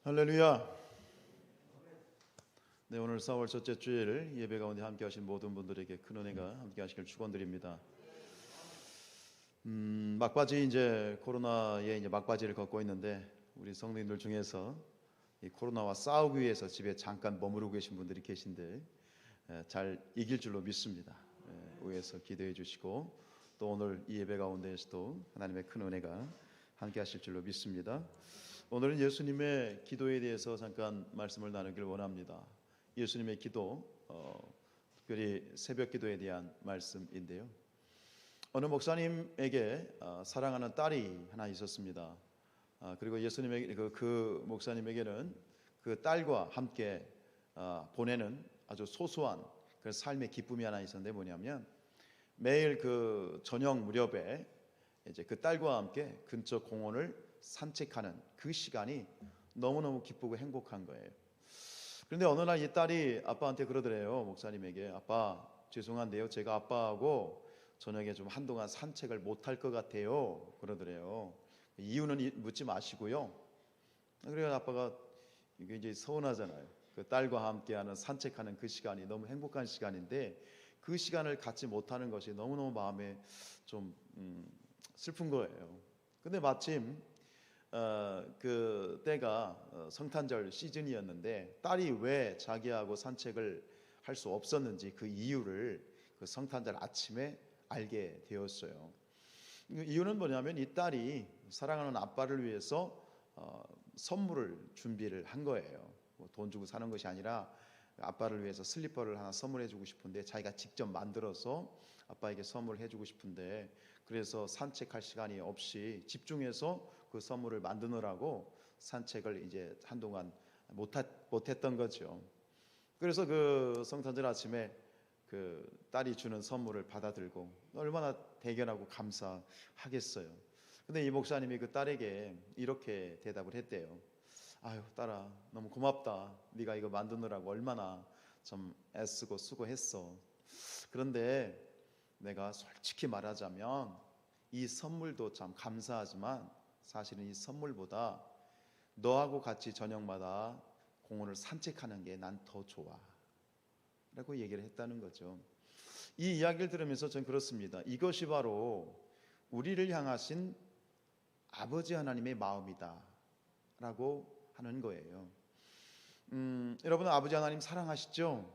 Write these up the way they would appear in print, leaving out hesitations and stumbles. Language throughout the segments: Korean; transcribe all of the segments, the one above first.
할렐루야. 네, 오늘 4월 첫째 주일 예배 가운데 함께 하신 모든 분들에게 큰 은혜가 함께 하시길 축원드립니다. 막바지 이제 코로나에 이제 막바지를 걷고 있는데 우리 성도님들 중에서 이 코로나와 싸우기 위해서 집에 잠깐 머무르고 계신 분들이 계신데 잘 이길 줄로 믿습니다. 위에서 기도해 주시고 또 오늘 이 예배 가운데에서도 하나님의 큰 은혜가 함께 하실 줄로 믿습니다. 오늘은 예수님의 기도에 대해서 잠깐 말씀을 나누길 원합니다. 예수님의 기도, 특별히 새벽 기도에 대한 말씀인데요. 어느 목사님에게 사랑하는 딸이 하나 있었습니다. 그리고 예수님에게 그 목사님에게는 그 딸과 함께 보내는 아주 소소한 그 삶의 기쁨이 하나 있었는데 뭐냐면 매일 그 저녁 무렵에 이제 그 딸과 함께 근처 공원을 산책하는 그 시간이 너무너무 기쁘고 행복한 거예요. 그런데 어느 날 이 딸이 아빠한테 그러더래요. 목사님에게, 아빠 죄송한데요, 제가 아빠하고 저녁에 좀 한동안 산책을 못할 것 같아요, 그러더래요. 이유는 묻지 마시고요. 그래서 아빠가 이게 이제 서운하잖아요. 그 딸과 함께하는 산책하는 그 시간이 너무 행복한 시간인데 그 시간을 갖지 못하는 것이 너무너무 마음에 좀 슬픈 거예요. 근데 마침 그 때가 성탄절 시즌이었는데 딸이 왜 자기하고 산책을 할 수 없었는지 그 이유를 그 성탄절 아침에 알게 되었어요. 이유는 뭐냐면 이 딸이 사랑하는 아빠를 위해서 선물을 준비를 한 거예요. 뭐 돈 주고 사는 것이 아니라 아빠를 위해서 슬리퍼를 하나 선물해 주고 싶은데 자기가 직접 만들어서 아빠에게 선물해 주고 싶은데 그래서 산책할 시간이 없이 집중해서 그 선물을 만드느라고 산책을 이제 한동안 못했던 거죠. 그래서 그 성탄절 아침에 그 딸이 주는 선물을 받아들고 얼마나 대견하고 감사하겠어요. 근데 이 목사님이 그 딸에게 이렇게 대답을 했대요. 아유, 딸아, 너무 고맙다. 네가 이거 만드느라고 얼마나 좀 애쓰고 수고했어. 그런데 내가 솔직히 말하자면 이 선물도 참 감사하지만 사실은 이 선물보다 너하고 같이 저녁마다 공원을 산책하는 게 난 더 좋아 라고 얘기를 했다는 거죠. 이 이야기를 들으면서 전 그렇습니다. 이것이 바로 우리를 향하신 아버지 하나님의 마음이다 라고 하는 거예요. 여러분 아버지 하나님 사랑하시죠?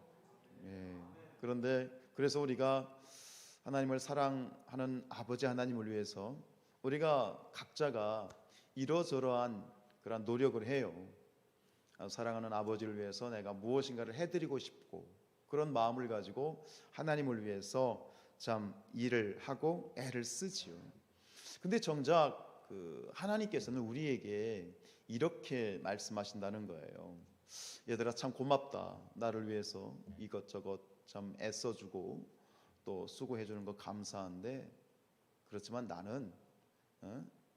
예. 그런데 그래서 우리가 하나님을 사랑하는 아버지 하나님을 위해서 우리가 각자가 이러저러한 그런 노력을 해요. 사랑하는 아버지를 위해서 내가 무엇인가를 해드리고 싶고 그런 마음을 가지고 하나님을 위해서 참 일을 하고 애를 쓰지요. 근데 정작 그 하나님께서는 우리에게 이렇게 말씀하신다는 거예요. 얘들아 참 고맙다. 나를 위해서 이것저것 참 애써주고 또 수고해주는 거 감사한데 그렇지만 나는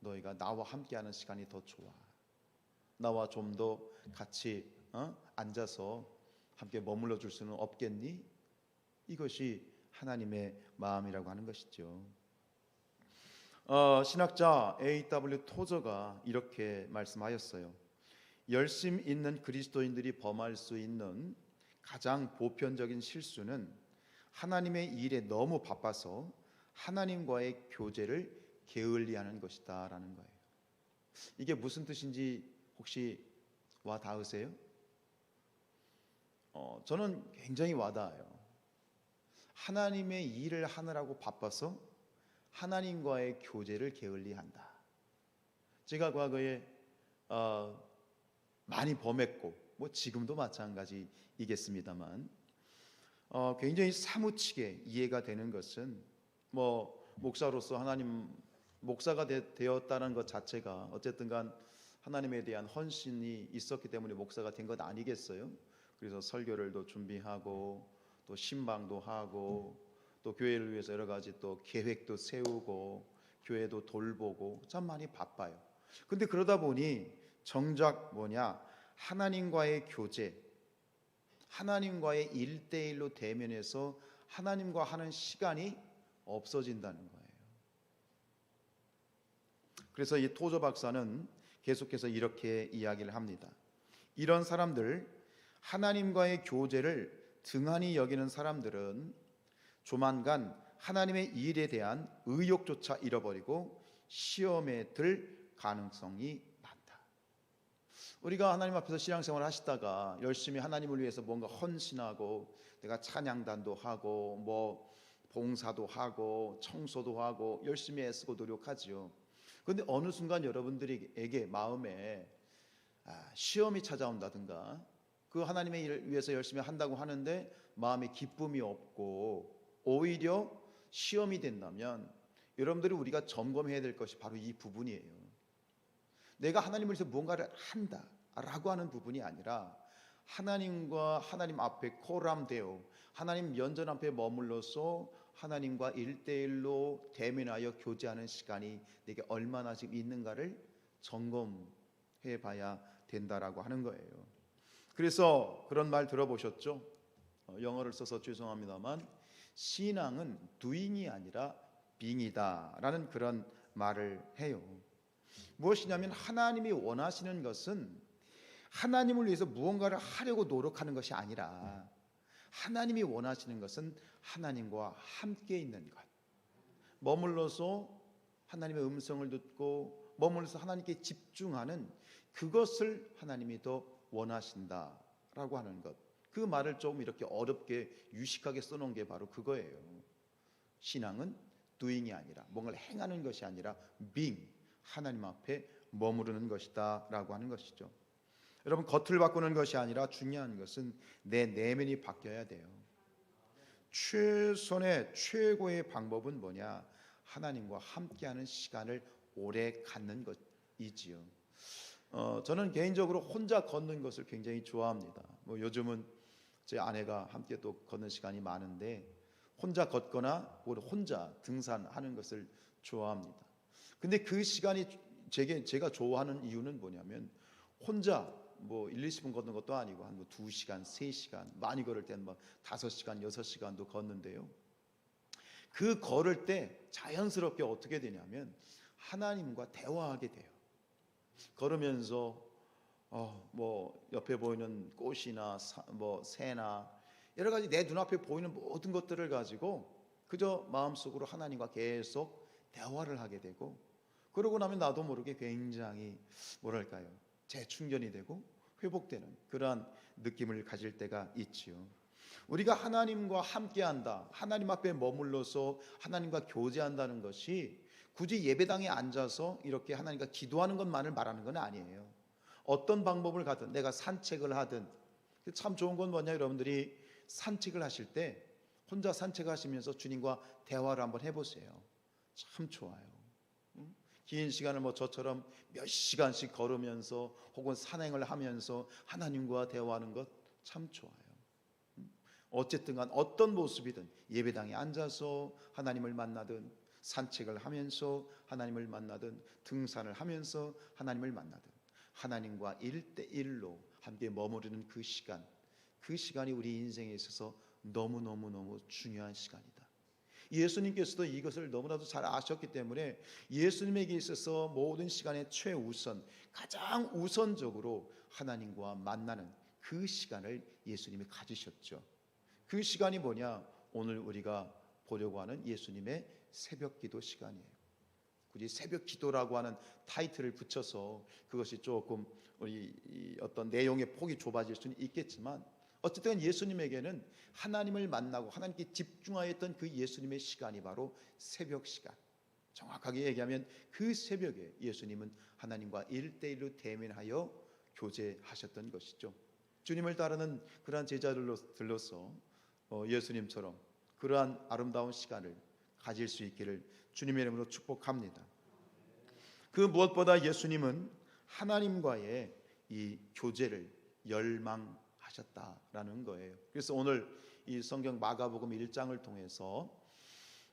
너희가 나와 함께하는 시간이 더 좋아. 나와 좀 더 같이 앉아서 함께 머물러 줄 수는 없겠니? 이것이 하나님의 마음이라고 하는 것이죠. 신학자 A.W. 토저가 이렇게 말씀하였어요. 열심 있는 그리스도인들이 범할 수 있는 가장 보편적인 실수는 하나님의 일에 너무 바빠서 하나님과의 교제를 게을리하는 것이다 라는 거예요. 이게 무슨 뜻인지 혹시 와 닿으세요? 저는 굉장히 와닿아요. 하나님의 일을 하느라고 바빠서 하나님과의 교제를 게을리한다. 제가 과거에 많이 범했고 뭐 지금도 마찬가지이겠습니다만 굉장히 사무치게 이해가 되는 것은 뭐 목사로서 하나님 목사가 되었다는 것 자체가 어쨌든간 하나님에 대한 헌신이 있었기 때문에 목사가 된 것 아니겠어요? 그래서 설교를 또 준비하고 또 신방도 하고 또 교회를 위해서 여러 가지 또 계획도 세우고 교회도 돌보고 참 많이 바빠요. 근데 그러다 보니 정작 뭐냐 하나님과의 교제, 하나님과의 1대1로 대면해서 하나님과 하는 시간이 없어진다는 거예요. 그래서 이 토저 박사는 계속해서 이렇게 이야기를 합니다. 이런 사람들, 하나님과의 교제를 등한히 여기는 사람들은 조만간 하나님의 일에 대한 의욕조차 잃어버리고 시험에 들 가능성이 많다. 우리가 하나님 앞에서 신앙생활을 하시다가 열심히 하나님을 위해서 뭔가 헌신하고 내가 찬양단도 하고 뭐 봉사도 하고 청소도 하고 열심히 애쓰고 노력하지요. 그런데 어느 순간 여러분들에게 마음에 시험이 찾아온다든가 그 하나님의 일을 위해서 열심히 한다고 하는데 마음에 기쁨이 없고 오히려 시험이 된다면 여러분들이 우리가 점검해야 될 것이 바로 이 부분이에요. 내가 하나님을 위해서 뭔가를 한다라고 하는 부분이 아니라 하나님과 하나님 앞에 코람데오, 하나님 면전 앞에 머물러서 하나님과 1대1로 대면하여 교제하는 시간이 내게 얼마나 지금 있는가를 점검해 봐야 된다라고 하는 거예요. 그래서 그런 말 들어보셨죠? 영어를 써서 죄송합니다만 신앙은 doing이 아니라 being이다 라는 그런 말을 해요. 무엇이냐면 하나님이 원하시는 것은 하나님을 위해서 무언가를 하려고 노력하는 것이 아니라 하나님이 원하시는 것은 하나님과 함께 있는 것, 머물러서 하나님의 음성을 듣고 머물러서 하나님께 집중하는 그것을 하나님이 더 원하신다라고 하는 것. 그 말을 좀 이렇게 어렵게 유식하게 써놓은 게 바로 그거예요. 신앙은 doing이 아니라 뭔가를 행하는 것이 아니라 being, 하나님 앞에 머무르는 것이다 라고 하는 것이죠. 여러분, 겉을 바꾸는 것이 아니라 중요한 것은 내 내면이 바뀌어야 돼요. 최고의 방법은 뭐냐? 하나님과 함께하는 시간을 오래 갖는 것이지요. 저는 개인적으로 혼자 걷는 것을 굉장히 좋아합니다. 뭐 요즘은 제 아내가 함께 또 걷는 시간이 많은데 혼자 걷거나 혼자 등산하는 것을 좋아합니다. 근데 그 시간이 제가 좋아하는 이유는 뭐냐면 혼자 뭐 1, 20분 걷는 것도 아니고 한 2시간, 3시간, 많이 걸을 때는 막 5시간, 6시간도 걷는데요. 그 걸을 때 자연스럽게 어떻게 되냐면 하나님과 대화하게 돼요. 걸으면서 뭐 옆에 보이는 꽃이나 뭐 새나 여러 가지 내 눈앞에 보이는 모든 것들을 가지고 그저 마음속으로 하나님과 계속 대화를 하게 되고, 그러고 나면 나도 모르게 굉장히 뭐랄까요, 재충전이 되고 회복되는 그러한 느낌을 가질 때가 있지요. 우리가 하나님과 함께한다, 하나님 앞에 머물러서 하나님과 교제한다는 것이 굳이 예배당에 앉아서 이렇게 하나님과 기도하는 것만을 말하는 건 아니에요. 어떤 방법을 가든, 내가 산책을 하든. 참 좋은 건 뭐냐, 여러분들이 산책을 하실 때 혼자 산책하시면서 주님과 대화를 한번 해보세요. 참 좋아요. 긴 시간을 뭐 저처럼 몇 시간씩 걸으면서 혹은 산행을 하면서 하나님과 대화하는 것 참 좋아요. 어쨌든 간 어떤 모습이든 예배당에 앉아서 하나님을 만나든 산책을 하면서 하나님을 만나든 등산을 하면서 하나님을 만나든 하나님과 1대1로 함께 머무르는 그 시간이 우리 인생에 있어서 너무너무너무 중요한 시간이다. 예수님께서도 이것을 너무나도 잘 아셨기 때문에 예수님에게 있어서 모든 시간의 최우선, 가장 우선적으로 하나님과 만나는 그 시간을 예수님이 가지셨죠. 그 시간이 뭐냐? 오늘 우리가 보려고 하는 예수님의 새벽 기도 시간이에요. 굳이 새벽 기도라고 하는 타이틀을 붙여서 그것이 조금 우리 어떤 내용의 폭이 좁아질 수는 있겠지만 어쨌든 예수님에게는 하나님을 만나고 하나님께 집중하였던 그 예수님의 시간이 바로 새벽 시간. 정확하게 얘기하면 그 새벽에 예수님은 하나님과 1대1로 대면하여 교제하셨던 것이죠. 주님을 따르는 그러한 제자들로서 예수님처럼 그러한 아름다운 시간을 가질 수 있기를 주님의 이름으로 축복합니다. 그 무엇보다 예수님은 하나님과의 이 교제를 열망하셨다라는 거예요. 그래서 오늘 이 성경 마가복음 1장을 통해서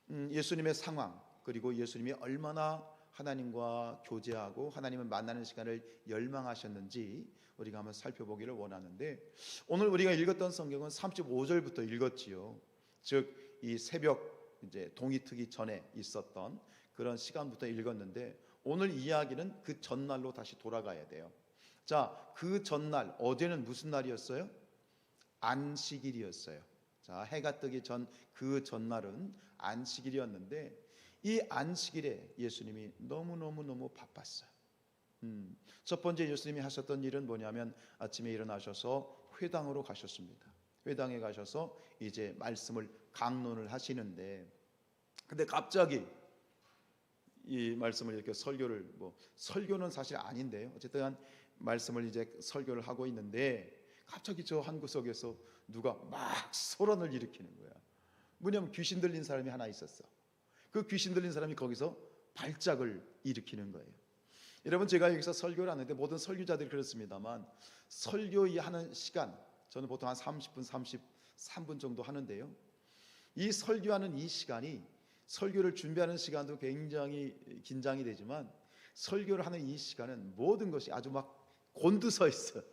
예수님의 상황, 그리고 예수님이 얼마나 하나님과 교제하고 하나님을 만나는 시간을 열망하셨는지 우리가 한번 살펴보기를 원하는데, 오늘 우리가 읽었던 성경은 35절부터 읽었지요. 즉 이 새벽 이제 동이 트기 전에 있었던 그런 시간부터 읽었는데 오늘 이야기는 그 전날로 다시 돌아가야 돼요. 자, 그 전날 어제는 무슨 날이었어요? 안식일이었어요. 자, 해가 뜨기 전 그 전날은 안식일이었는데 이 안식일에 예수님이 너무 바빴어요. 첫 번째 예수님이 하셨던 일은 뭐냐면 아침에 일어나셔서 회당으로 가셨습니다. 회당에 가셔서 이제 말씀을 강론을 하시는데, 근데 갑자기 이 말씀을 이렇게 설교를, 설교는 사실 아닌데요, 어쨌든 말씀을 이제 설교를 하고 있는데 갑자기 저 한 구석에서 누가 막 소란을 일으키는 거야. 뭐냐면 귀신 들린 사람이 하나 있었어. 그 귀신 들린 사람이 거기서 발작을 일으키는 거예요. 여러분, 제가 여기서 설교를 하는데 모든 설교자들이 그렇습니다만 설교하는 시간, 저는 보통 한 30분 33분 정도 하는데요, 이 설교하는 이 시간이, 설교를 준비하는 시간도 굉장히 긴장이 되지만 설교를 하는 이 시간은 모든 것이 아주 막 곤두서 있어요.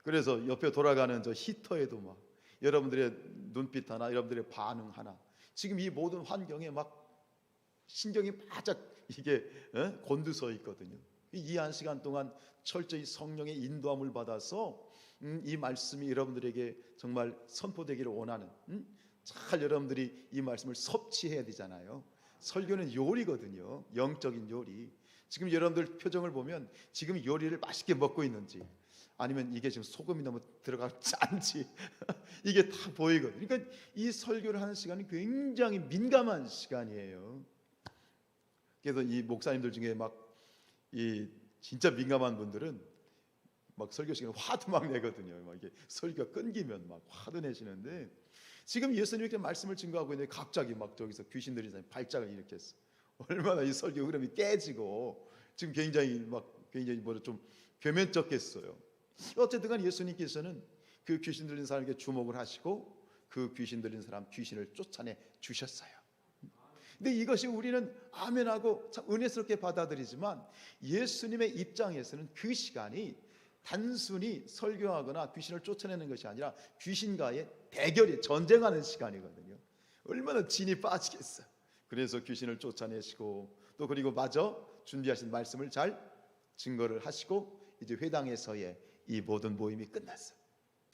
그래서 옆에 돌아가는 저 히터에도 막 여러분들의 눈빛 하나, 여러분들의 반응 하나, 지금 이 모든 환경에 막 신경이 바짝 이게 곤두서 있거든요. 이 한 시간 동안 철저히 성령의 인도함을 받아서 이 말씀이 여러분들에게 정말 선포되기를 원하는, 잘 여러분들이 이 말씀을 섭취해야 되잖아요. 설교는 요리거든요. 영적인 요리. 지금 여러분들 표정을 보면 지금 요리를 맛있게 먹고 있는지, 아니면 이게 지금 소금이 너무 들어가 짠지 이게 다 보이거든요. 그러니까 이 설교를 하는 시간이 굉장히 민감한 시간이에요. 그래서 이 목사님들 중에 막 이 진짜 민감한 분들은 막 설교 시간에 화도 막 내거든요. 막 이게 설교가 끊기면 막 화도 내시는데, 지금 예수님이 이렇게 말씀을 증거하고 있는데 갑자기 막 저기서 귀신 들린 사람이 발작을 일으켰어. 얼마나 이 설교 흐름이 깨지고 지금 굉장히 좀 괴면쩍겠어요. 어쨌든 간 예수님께서는 그 귀신 들린 사람에게 주목을 하시고 그 귀신 들린 사람 귀신을 쫓아내 주셨어요. 근데 이것이 우리는 아멘하고 참 은혜스럽게 받아들이지만 예수님의 입장에서는 그 시간이 단순히 설교하거나 귀신을 쫓아내는 것이 아니라 귀신과의 대결이, 전쟁하는 시간이거든요. 얼마나 진이 빠지겠어요. 그래서 귀신을 쫓아내시고 또 그리고 마저 준비하신 말씀을 잘 증거를 하시고 이제 회당에서의 이 모든 모임이 끝났어요.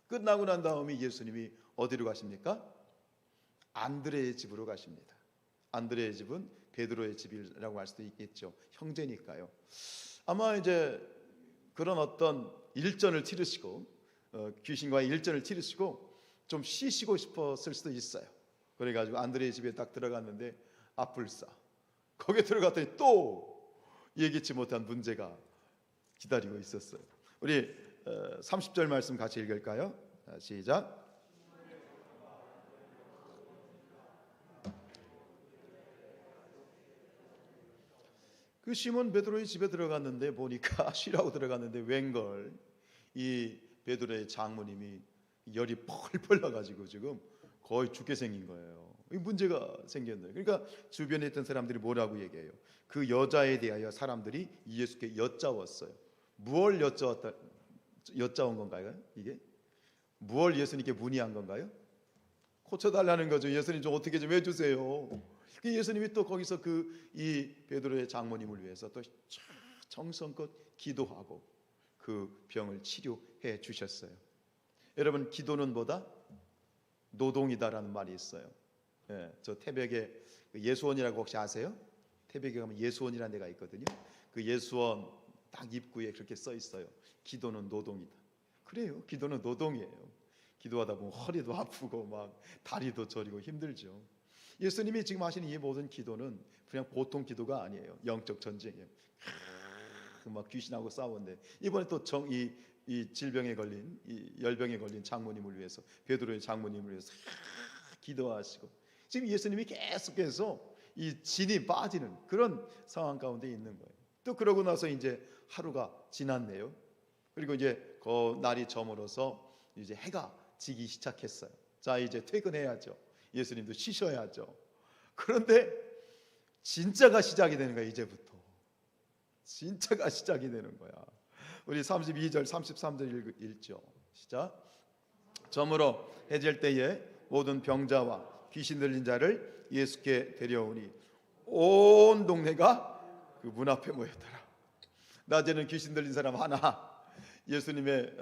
끝나고 난 다음에 예수님이 어디로 가십니까? 안드레의 집으로 가십니다. 안드레의 집은 베드로의 집이라고 할 수도 있겠죠. 형제니까요. 아마 이제 그런 어떤 일전을 치르시고 귀신과의 일전을 치르시고 좀 쉬시고 싶었을 수도 있어요. 그래가지고 안드레의 집에 딱 들어갔는데 아뿔싸, 거기에 들어갔더니 또 예기치 못한 문제가 기다리고 있었어요. 우리 30절 말씀 같이 읽을까요? 시작. 그 시몬 베드로의 집에 들어갔는데 보니까 쉬라고 들어갔는데 웬걸 이 베드로의 장모님이 열이 펄펄 나가지고 지금 거의 죽게 생긴 거예요. 이 문제가 생겼네요. 그러니까 주변에 있던 사람들이 뭐라고 얘기해요? 그 여자에 대하여 사람들이 예수께 여짜웠어요. 무얼 여짜온 건가요? 이게 무얼 예수님께 문의한 건가요? 고쳐달라는 거죠. 예수님 좀 어떻게 좀 해주세요. 예수님이 또 거기서 이 베드로의 장모님을 위해서 또 정성껏 기도하고 그 병을 치료해 주셨어요. 여러분, 기도는 뭐다? 노동이다라는 말이 있어요. 예, 저 태백에 예수원이라고 혹시 아세요? 태백에 가면 예수원이라는 데가 있거든요. 그 예수원 딱 입구에 그렇게 써 있어요. 기도는 노동이다. 그래요. 기도는 노동이에요. 기도하다 보면 허리도 아프고 막 다리도 저리고 힘들죠. 예수님이 지금 하시는 이 모든 기도는 그냥 보통 기도가 아니에요. 영적 전쟁이에요. 막 귀신하고 싸웠는데 이번에 또 이 질병에 걸린, 이 열병에 걸린 장모님을 위해서, 베드로의 장모님을 위해서 기도하시고 지금 예수님이 계속해서 이 진이 빠지는 그런 상황 가운데 있는 거예요. 또 그러고 나서 이제 하루가 지났네요. 그리고 이제 그 날이 저물어서 이제 해가 지기 시작했어요. 자, 이제 퇴근해야죠. 예수님도 쉬셔야죠. 그런데 진짜가 시작이 되는 거야. 이제부터 진짜가 시작이 되는 거야. 우리 32절 33절 읽죠. 시작. 저물어 해질 때에 모든 병자와 귀신 들린 자를 예수께 데려오니 온 동네가 그 문 앞에 모였더라. 낮에는 귀신 들린 사람 하나, 예수님의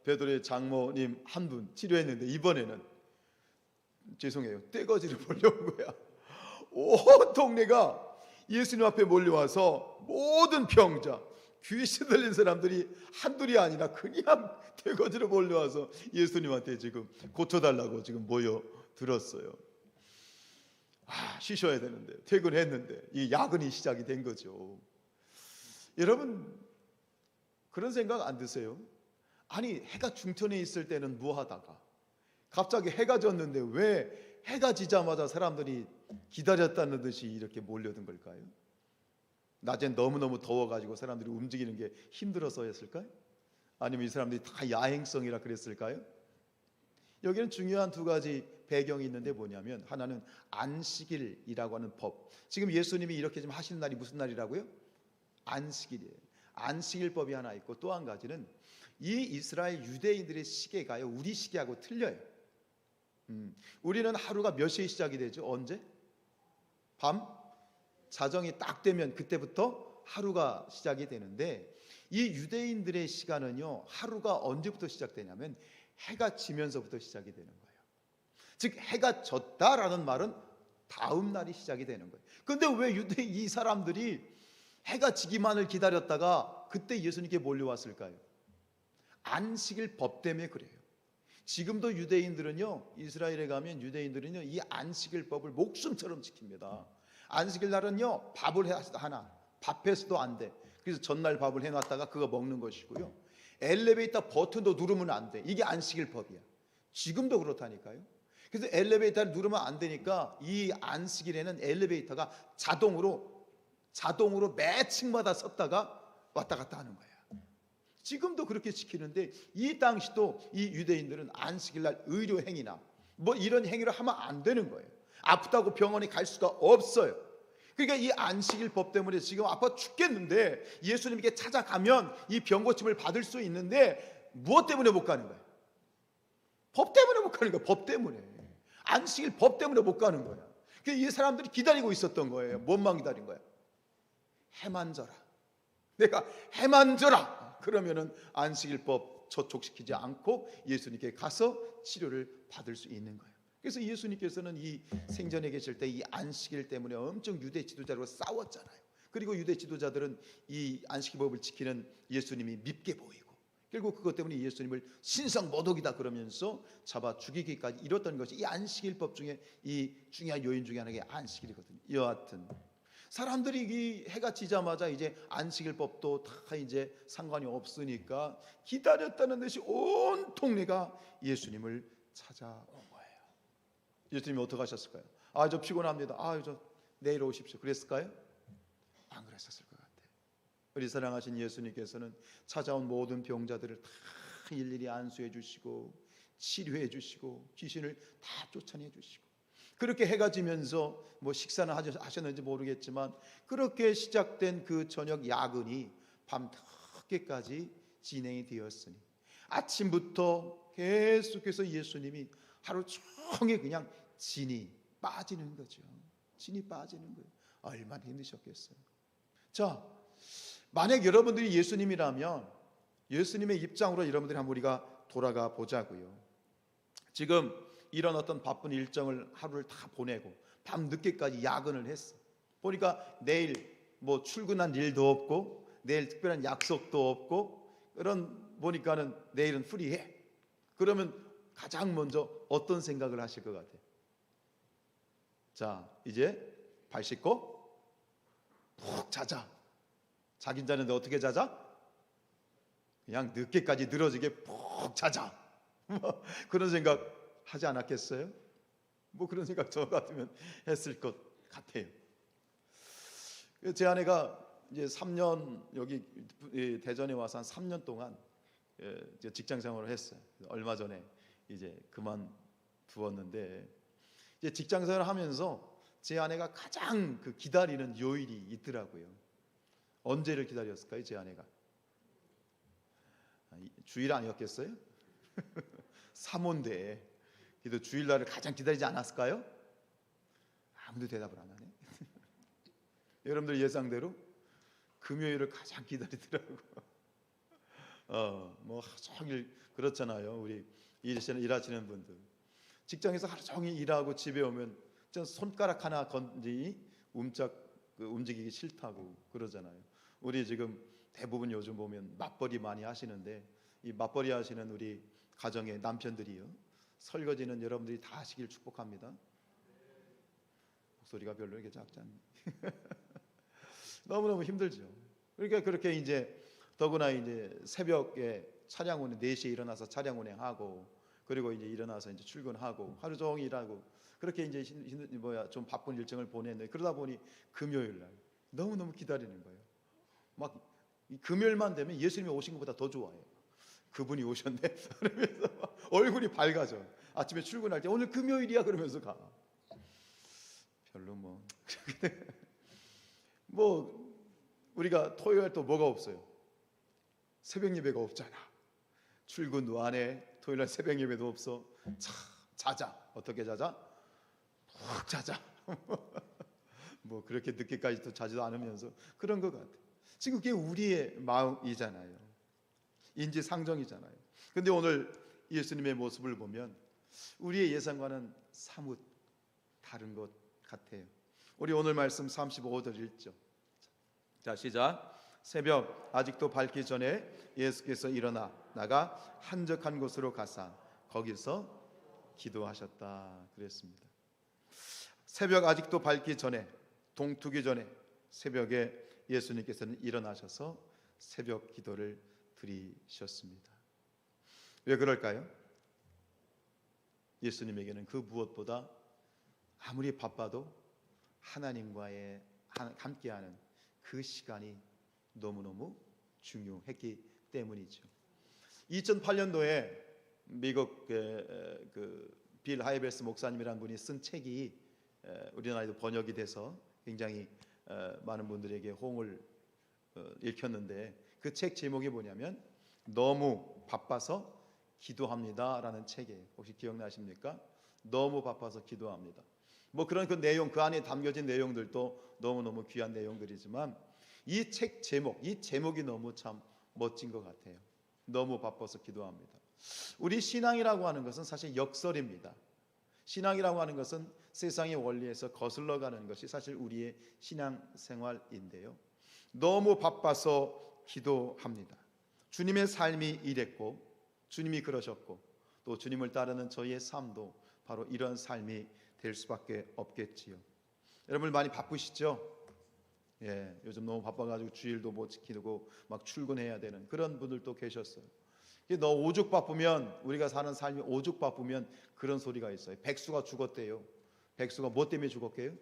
베드로의 장모님 한 분 치료했는데 이번에는 죄송해요, 떼거지를 몰려온 거야. 온 동네가 예수님 앞에 몰려와서 모든 병자, 귀신 들린 사람들이 한둘이 아니라 그냥 떼거지로 몰려와서 예수님한테 지금 고쳐달라고 지금 모여들었어요. 쉬셔야 되는데, 퇴근했는데 이 야근이 시작이 된 거죠. 여러분, 그런 생각 안 드세요? 아니, 해가 중천에 있을 때는 뭐 하다가 갑자기 해가 졌는데 왜 해가 지자마자 사람들이 기다렸다는 듯이 이렇게 몰려든 걸까요? 낮엔 너무너무 더워가지고 사람들이 움직이는 게 힘들어서였을까요? 아니면 이 사람들이 다 야행성이라 그랬을까요? 여기는 중요한 두 가지 배경이 있는데 뭐냐면, 하나는 안식일이라고 하는 법. 지금 예수님이 이렇게 좀 하시는 날이 무슨 날이라고요? 안식일이에요. 안식일법이 하나 있고, 또 한 가지는 이 이스라엘 유대인들의 시계가요, 우리 시계하고 틀려요. 우리는 하루가 몇 시에 시작이 되죠? 언제? 밤 자정이 딱 되면 그때부터 하루가 시작이 되는데, 이 유대인들의 시간은요, 하루가 언제부터 시작되냐면 해가 지면서부터 시작이 되는 거예요. 즉 해가 졌다라는 말은 다음 날이 시작이 되는 거예요. 근데 왜 유대인 이 사람들이 해가 지기만을 기다렸다가 그때 예수님께 몰려왔을까요? 안식일 법 때문에 그래요. 지금도 유대인들은요, 이스라엘에 가면 유대인들은요, 이 안식일 법을 목숨처럼 지킵니다. 안식일 날은요, 밥을 하나, 밥해서도 안 돼. 그래서 전날 밥을 해놨다가 그거 먹는 것이고요, 엘리베이터 버튼도 누르면 안 돼. 이게 안식일 법이야. 지금도 그렇다니까요. 그래서 엘리베이터를 누르면 안 되니까 이 안식일에는 엘리베이터가 자동으로 매 층마다 섰다가 왔다 갔다 하는 거야. 지금도 그렇게 지키는데, 이 당시도 이 유대인들은 안식일날 의료 행위나 뭐 이런 행위를 하면 안 되는 거예요. 아프다고 병원에 갈 수가 없어요. 그러니까 이 안식일 법 때문에 지금 아파 죽겠는데 예수님께 찾아가면 이 병 고침을 받을 수 있는데, 무엇 때문에 못 가는 거예요? 법 때문에 못 가는 거예요. 법 때문에. 안식일 법 때문에 못 가는 거야. 그러니까 이 사람들이 기다리고 있었던 거예요. 뭔만 기다린 거야? 해만 져라. 내가 해만 져라. 그러면은 안식일법 저촉시키지 않고 예수님께 가서 치료를 받을 수 있는 거예요. 그래서 예수님께서는 이 생전에 계실 때 이 안식일 때문에 엄청 유대 지도자들과 싸웠잖아요. 그리고 유대 지도자들은 이 안식일법을 지키는 예수님이 밉게 보이고, 결국 그것 때문에 예수님을 신성모독이다 그러면서 잡아 죽이기까지 이뤘던 것이 이 안식일법 중에 이 중요한 요인 중에 하나가 안식일이거든요. 여하튼 사람들이 이 해가 지자마자 이제 안식일법도 다 이제 상관이 없으니까 기다렸다는 듯이 온 동네가 예수님을 찾아온 거예요. 예수님이 어떻게 하셨을까요? 저 피곤합니다. 저 내일 오십시오. 그랬을까요? 안 그랬었을 것 같아요. 우리 사랑하신 예수님께서는 찾아온 모든 병자들을 다 일일이 안수해 주시고 치료해 주시고 귀신을 다 쫓아내 주시고, 그렇게 해가 지면서 뭐 식사는 하셨는지 모르겠지만 그렇게 시작된 그 저녁 야근이 밤 늦게까지 진행이 되었으니, 아침부터 계속해서 예수님이 하루 종일 그냥 진이 빠지는 거죠. 진이 빠지는 거예요. 얼마나 힘드셨겠어요. 자, 만약 여러분들이 예수님이라면 예수님의 입장으로 여러분들이 한번 우리가 돌아가 보자고요. 지금 이런 어떤 바쁜 일정을 하루를 다 보내고 밤 늦게까지 야근을 했어. 보니까 내일 뭐 출근한 일도 없고 내일 특별한 약속도 없고, 그런 보니까는 내일은 프리해. 그러면 가장 먼저 어떤 생각을 하실 것 같아요? 자, 이제 발 씻고 푹 자자. 자긴 자는데 어떻게 자자? 그냥 늦게까지 늘어지게 푹 자자. 그런 생각 하지 않았겠어요? 뭐 그런 생각 저 같으면 했을 것 같아요. 제 아내가 이제 3년 여기 대전에 와서 한 3년 동안 직장 생활을 했어요. 얼마 전에 이제 그만두었는데, 이제 직장 생활을 하면서 제 아내가 가장 그 기다리는 요일이 있더라고요. 언제를 기다렸을까요, 제 아내가? 주일 아니었겠어요? 사모인데 그래도 주일날을 가장 기다리지 않았을까요? 아무도 대답을 안 하네. 여러분들 예상대로 금요일을 가장 기다리더라고요. 뭐 하루 종일 그렇잖아요. 우리 일하시는 분들 직장에서 하루 종일 일하고 집에 오면 전 손가락 하나 움직이기 싫다고 그러잖아요. 우리 지금 대부분 요즘 보면 맞벌이 많이 하시는데 이 맞벌이 하시는 우리 가정의 남편들이요, 설거지는 여러분들이 다 하시길 축복합니다. 목소리가 별로 이렇게 작지 않네. 너무너무 힘들죠. 그러니까 그렇게 이제 더구나 이제 새벽에 차량 운행 4시에 일어나서 차량 운행하고, 그리고 이제 일어나서 이제 출근하고 하루 종일 일하고, 그렇게 이제 좀 바쁜 일정을 보냈는데, 그러다 보니 금요일 날 너무너무 기다리는 거예요. 막 금요일만 되면 예수님이 오신 것보다 더 좋아해요. 그분이 오셨네 그러면서 막 얼굴이 밝아져. 아침에 출근할 때 오늘 금요일이야 그러면서 가. 별로 뭐 우리가 토요일 또 뭐가 없어요? 새벽 예배가 없잖아. 출근도 안 해. 토요일 날 새벽 예배도 없어. 자자. 어떻게 자자? 푹 자자. 뭐 그렇게 늦게까지 또 자지도 않으면서 그런 것 같아. 지금 그게 우리의 마음이잖아요. 인지상정이잖아요. 근데 오늘 예수님의 모습을 보면 우리의 예상과는 사뭇 다른 것 같아요. 우리 오늘 말씀 35절 읽죠. 자, 시작. 새벽 아직도 밝기 전에 예수께서 일어나 나가 한적한 곳으로 가사 거기서 기도하셨다 그랬습니다. 새벽 아직도 밝기 전에, 동트기 전에 새벽에 예수님께서는 일어나셔서 새벽 기도를 드리셨습니다. 왜 그럴까요? 예수님에게는 그 무엇보다 아무리 바빠도 하나님과의 함께하는 그 시간이 너무너무 중요했기 때문이죠. 2008년도에 미국 빌 하이벨스 목사님이라는 분이 쓴 책이 우리나라에도 번역이 돼서 굉장히 많은 분들에게 호응을 일으켰는데, 그 책 제목이 뭐냐면 너무 바빠서 기도합니다라는 책이에요. 혹시 기억나십니까? 너무 바빠서 기도합니다. 뭐 그런 그 내용, 그 안에 담겨진 내용들도 너무너무 귀한 내용들이지만 이 책 제목, 이 제목이 너무 참 멋진 것 같아요. 너무 바빠서 기도합니다. 우리 신앙이라고 하는 것은 사실 역설입니다. 신앙이라고 하는 것은 세상의 원리에서 거슬러 가는 것이 사실 우리의 신앙생활인데요. 너무 바빠서 기도합니다. 주님의 삶이 이랬고, 주님이 그러셨고, 또 주님을 따르는 저희의 삶도 바로 이런 삶이 될 수밖에 없겠지요. 여러분 많이 바쁘시죠? 예, 요즘 너무 바빠가지고 주일도 못 지키고 막 출근해야 되는 그런 분들도 계셨어요. 너 오죽 바쁘면, 우리가 사는 삶이 오죽 바쁘면 그런 소리가 있어요. 백수가 죽었대요. 백수가 뭐 때문에 죽었게요?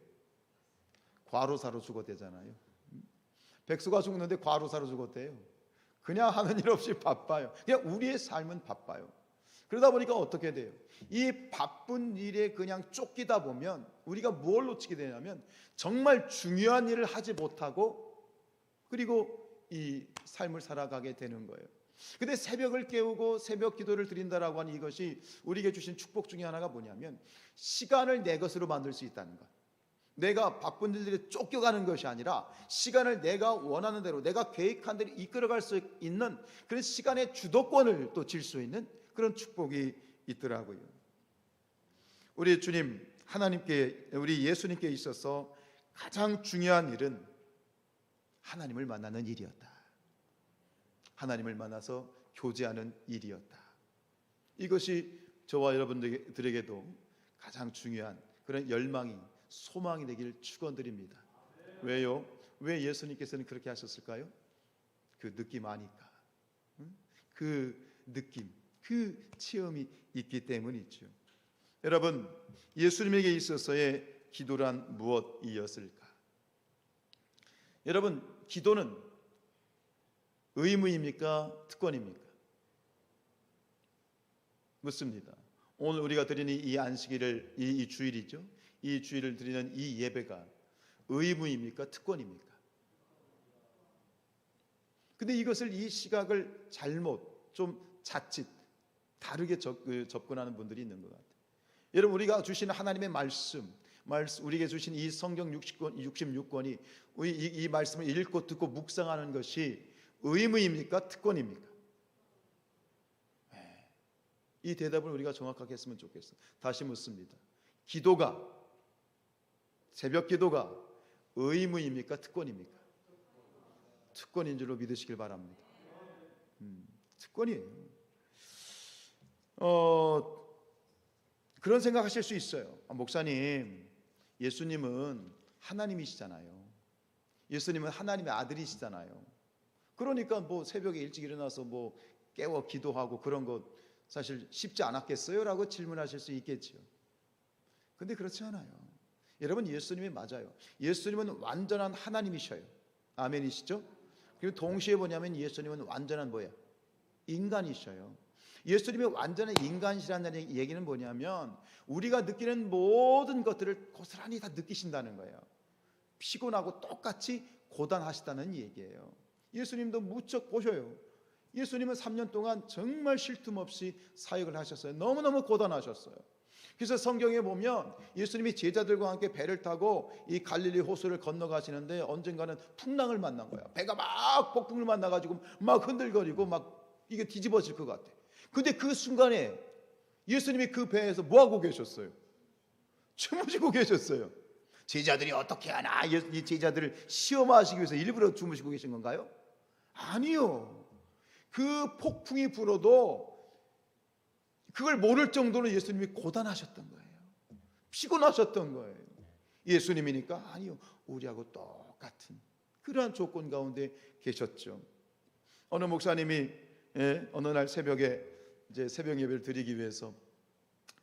과로사로 죽었대잖아요. 백수가 죽는데 과로사로 죽었대요. 그냥 하는 일 없이 바빠요. 그냥 우리의 삶은 바빠요. 그러다 보니까 어떻게 돼요? 이 바쁜 일에 그냥 쫓기다 보면 우리가 뭘 놓치게 되냐면 정말 중요한 일을 하지 못하고, 그리고 이 삶을 살아가게 되는 거예요. 근데 새벽을 깨우고 새벽 기도를 드린다라고 하는 이것이 우리에게 주신 축복 중에 하나가 뭐냐면 시간을 내 것으로 만들 수 있다는 것. 내가 바쁜 일들에 쫓겨가는 것이 아니라 시간을 내가 원하는 대로, 내가 계획한 대로 이끌어갈 수 있는 그런 시간의 주도권을 또 질 수 있는 그런 축복이 있더라고요. 우리 주님 하나님께, 우리 예수님께 있어서 가장 중요한 일은 하나님을 만나는 일이었다. 하나님을 만나서 교제하는 일이었다. 이것이 저와 여러분들에게도 가장 중요한 그런 열망이, 소망이 되길 축원드립니다. 왜요? 왜 예수님께서는 그렇게 하셨을까요? 그 느낌 아니까. 그 느낌, 그 체험이 있기 때문이죠. 여러분, 예수님에게 있어서의 기도란 무엇이었을까? 여러분, 기도는 의무입니까? 특권입니까? 묻습니다. 오늘 우리가 드리는 이 안식일을, 이 주일이죠. 이 주일을 드리는 이 예배가 의무입니까? 특권입니까? 근데 이것을, 이 시각을 잘못, 좀 자칫 다르게 접근하는 분들이 있는 것 같아요. 여러분, 우리가 주신 하나님의 말씀, 우리에게 주신 이 성경 66권이 이 말씀을 읽고 듣고 묵상하는 것이 의무입니까? 특권입니까? 이 대답을 우리가 정확하게 했으면 좋겠어. 다시 묻습니다. 기도가, 새벽 기도가 의무입니까? 특권입니까? 특권인 줄로 믿으시길 바랍니다. 특권이에요. 그런 생각하실 수 있어요. 목사님, 예수님은 하나님이시잖아요. 예수님은 하나님의 아들이시잖아요. 그러니까 뭐 새벽에 일찍 일어나서 뭐 깨워 기도하고 그런 거 사실 쉽지 않았겠어요? 라고 질문하실 수 있겠죠. 근데 그렇지 않아요. 여러분, 예수님이 맞아요. 예수님은 완전한 하나님이셔요. 아멘이시죠? 그리고 동시에 뭐냐면 예수님은 완전한 뭐예요? 인간이셔요. 예수님이 완전한 인간이시라는 얘기는 뭐냐면 우리가 느끼는 모든 것들을 고스란히 다 느끼신다는 거예요. 피곤하고 똑같이 고단하시다는 얘기예요. 예수님도 무척 보셔요. 예수님은 3년 동안 정말 쉴 틈 없이 사역을 하셨어요. 너무너무 고단하셨어요. 그래서 성경에 보면 예수님이 제자들과 함께 배를 타고 이 갈릴리 호수를 건너가시는데 언젠가는 풍랑을 만난 거예요. 배가 막 폭풍을 만나가지고 막 흔들거리고 막 이게 뒤집어질 것 같아. 근데 그 순간에 예수님이 그 배에서 뭐하고 계셨어요? 주무시고 계셨어요. 제자들이 어떻게 하나, 이 제자들을 시험하시기 위해서 일부러 주무시고 계신 건가요? 아니요. 그 폭풍이 불어도 그걸 모를 정도로 예수님이 고단하셨던 거예요. 피곤하셨던 거예요. 예수님이니까 아니요, 우리하고 똑같은 그러한 조건 가운데 계셨죠. 어느 목사님이 어느 날 새벽에 이제 새벽 예배를 드리기 위해서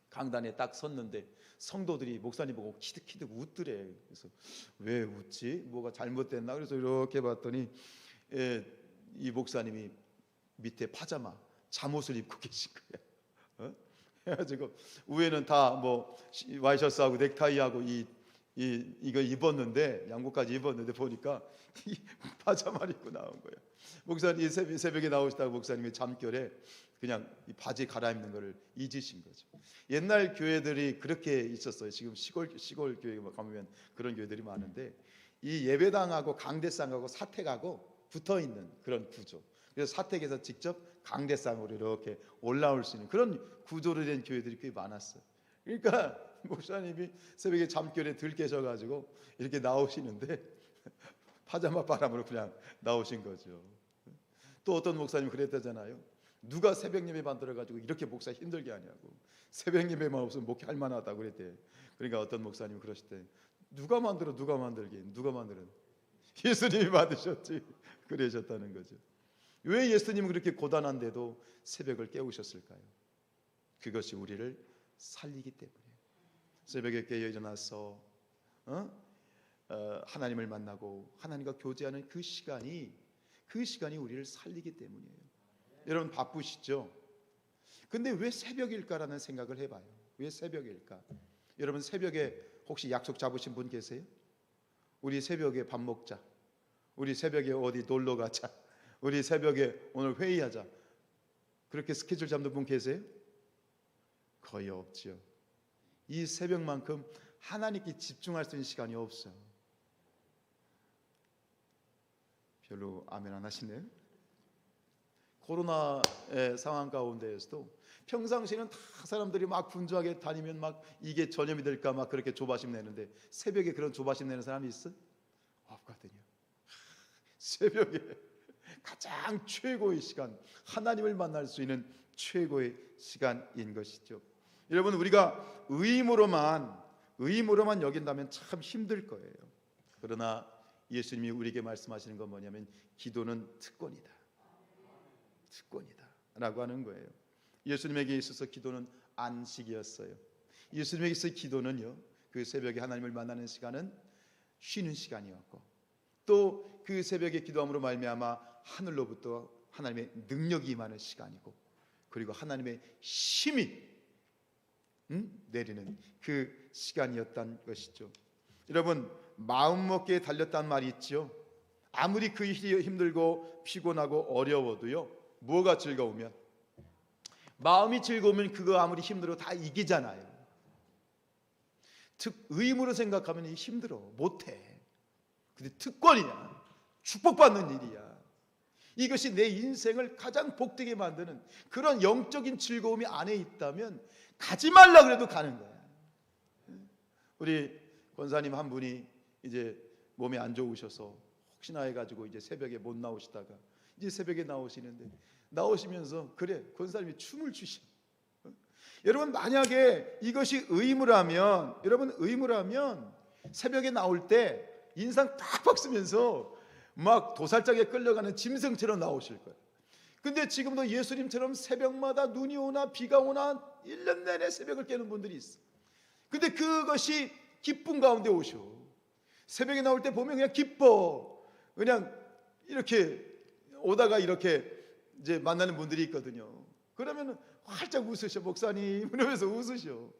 강단에 딱 섰는데 성도들이 목사님 보고 키득키득 웃더래. 그래서 왜 웃지? 뭐가 잘못됐나? 그래서 이렇게 봤더니 이 목사님이 밑에 파자마 잠옷을 입고 계신 거예요. 그래가지고 위에는 다 뭐 와이셔츠하고 넥타이하고 이거 입었는데 양복까지 입었는데 보니까 이 파자마를 입고 나온 거예요. 목사님 새벽에 나오시다가 목사님이 잠결에 그냥 이 바지 갈아입는 거를 잊으신 거죠. 옛날 교회들이 그렇게 있었어요. 지금 시골 교회 가면 그런 교회들이 많은데 이 예배당하고 강대상하고 사택하고 붙어 있는 그런 구조. 그래서 사택에서 직접 강대상으로 이렇게 올라올 수 있는 그런 구조로 된 교회들이 꽤 많았어요. 그러니까 목사님이 새벽에 잠결에 들 깨셔가지고 이렇게 나오시는데 파자마 바람으로 그냥 나오신 거죠. 또 어떤 목사님 그랬다잖아요. 누가 새벽 예배 만들어가지고 이렇게 목사 힘들게 하냐고. 새벽 예배만 없으면 목회할 만하다고 그랬대. 그러니까 어떤 목사님 그러실 때 누가 만들게 누가 만들어? 예수님이 만드셨지. 그러셨다는 거죠. 왜 예수님은 그렇게 고단한데도 새벽을 깨우셨을까요? 그것이 우리를 살리기 때문에. 새벽에 깨어 일어나서 하나님을 만나고 하나님과 교제하는 그 시간이 우리를 살리기 때문이에요. 여러분 바쁘시죠? 근데 왜 새벽일까라는 생각을 해봐요. 왜 새벽일까? 여러분 새벽에 혹시 약속 잡으신 분 계세요? 우리 새벽에 밥 먹자. 우리 새벽에 어디 놀러 가자. 우리 새벽에 오늘 회의하자. 그렇게 스케줄 잡는 분 계세요? 거의 없죠. 이 새벽만큼 하나님께 집중할 수 있는 시간이 없어요. 별로 아멘 안 하시네요. 코로나의 상황 가운데에서도 평상시에는 다 사람들이 막 분주하게 다니면 막 이게 전염이 될까 막 그렇게 조바심 내는데 새벽에 그런 조바심 내는 사람이 있어? 없거든요. 새벽에 가장 최고의 시간, 하나님을 만날 수 있는 최고의 시간인 것이죠. 여러분 우리가 의무로만 여긴다면 참 힘들 거예요. 그러나 예수님이 우리에게 말씀하시는 건 뭐냐면 기도는 특권이다 라고 하는 거예요. 예수님에게 있어서 기도는 안식이었어요. 예수님에게 있어서 기도는요, 그 새벽에 하나님을 만나는 시간은 쉬는 시간이었고 또 그 새벽에 기도함으로 말미암아 하늘로부터 하나님의 능력이 임하는 시간이고 그리고 하나님의 힘이 내리는 그 시간이었던 것이죠. 여러분 마음먹기에 달렸단 말이 있죠. 아무리 그 일이 힘들고 피곤하고 어려워도요, 뭐가 즐거우면 마음이 즐거우면 그거 아무리 힘들어 다 이기잖아요. 의무로 생각하면 힘들어 못해. 근데 특권이야. 축복받는 일이야. 이것이 내 인생을 가장 복되게 만드는 그런 영적인 즐거움이 안에 있다면 가지 말라 그래도 가는 거야. 우리 권사님 한 분이 이제 몸이 안 좋으셔서 혹시나 해가지고 이제 새벽에 못 나오시다가 이제 새벽에 나오시는데, 나오시면서 그래 권사님이 춤을 추셔. 여러분, 만약에 이것이 의무라면, 여러분 의무라면 새벽에 나올 때 인상 팍팍 쓰면서 막 도살장에 끌려가는 짐승처럼 나오실 거예요. 근데 지금도 예수님처럼 새벽마다 눈이 오나 비가 오나 1년 내내 새벽을 깨는 분들이 있어. 근데 그것이 기쁨 가운데 오셔. 새벽에 나올 때 보면 그냥 기뻐. 그냥 이렇게 오다가 이렇게 이제 만나는 분들이 있거든요. 그러면 활짝 웃으셔. 목사님 이러면서 웃으셔.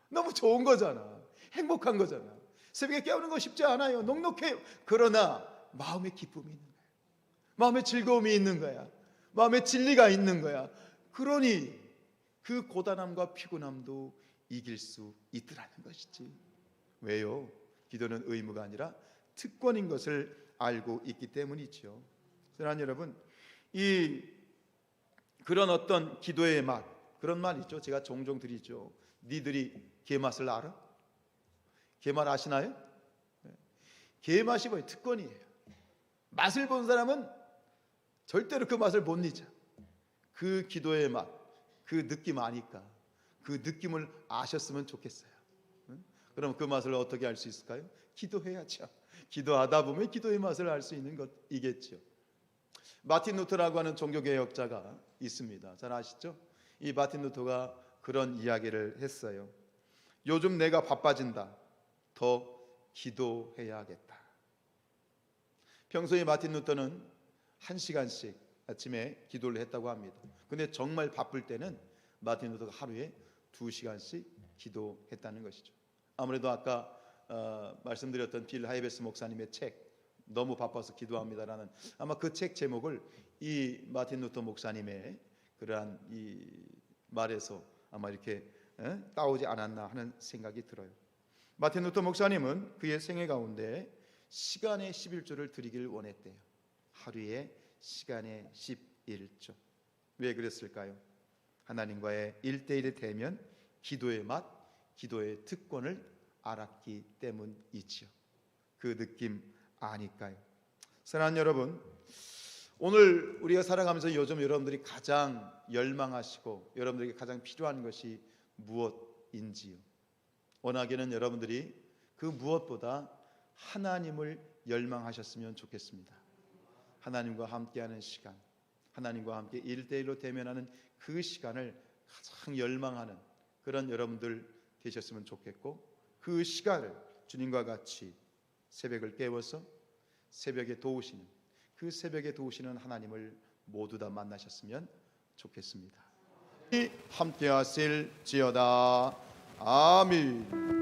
너무 좋은 거잖아. 행복한 거잖아. 새벽에 깨우는 거 쉽지 않아요. 넉넉해요. 그러나 마음에 기쁨이 있는 거야. 마음에 즐거움이 있는 거야. 마음에 진리가 있는 거야. 그러니 그 고단함과 피곤함도 이길 수 있더라는 것이지. 왜요? 기도는 의무가 아니라 특권인 것을 알고 있기 때문이죠. 사랑하는 여러분, 그런 어떤 기도의 맛, 그런 말 있죠. 제가 종종 드리죠. 니들이 게 맛을 알아? 게 맛 아시나요? 게 맛이 뭐예요? 특권이에요. 맛을 본 사람은 절대로 그 맛을 못 잊어. 그 기도의 맛, 그 느낌 아니까 그 느낌을 아셨으면 좋겠어요. 그럼 그 맛을 어떻게 알 수 있을까요? 기도해야죠. 기도하다 보면 기도의 맛을 알 수 있는 것이겠죠. 마틴 루터라고 하는 종교개혁자가 있습니다. 잘 아시죠? 이 마틴 루터가 그런 이야기를 했어요. 요즘 내가 바빠진다. 더 기도해야겠다. 평소에 마틴 루터는 1시간씩 아침에 기도를 했다고 합니다. 근데 정말 바쁠 때는 마틴 루터가 하루에 2시간씩 기도했다는 것이죠. 아무래도 아까 말씀드렸던 빌 하이베스 목사님의 책 너무 바빠서 기도합니다라는, 아마 그 책 제목을 이 마틴 루터 목사님의 그러한 이 말에서 아마 이렇게 따오지 않았나 하는 생각이 들어요. 마틴 루터 목사님은 그의 생애 가운데 시간의 11조를 드리길 원했대요. 하루에 시간의 11조. 왜 그랬을까요? 하나님과의 1대1의 대면, 기도의 맛, 기도의 특권을 알았기 때문이지요. 그 느낌 아니까요. 사랑하는 여러분, 오늘 우리가 살아가면서 요즘 여러분들이 가장 열망하시고 여러분들에게 가장 필요한 것이 무엇인지요? 원하기는 여러분들이 그 무엇보다 하나님을 열망하셨으면 좋겠습니다. 하나님과 함께하는 시간, 하나님과 함께 1대1로 대면하는 그 시간을 가장 열망하는 그런 여러분들 되셨으면 좋겠고, 그 시간을 주님과 같이 새벽을 깨워서 새벽에 도우시는, 그 새벽에 도우시는 하나님을 모두 다 만나셨으면 좋겠습니다. 함께 하실지어다. 아멘.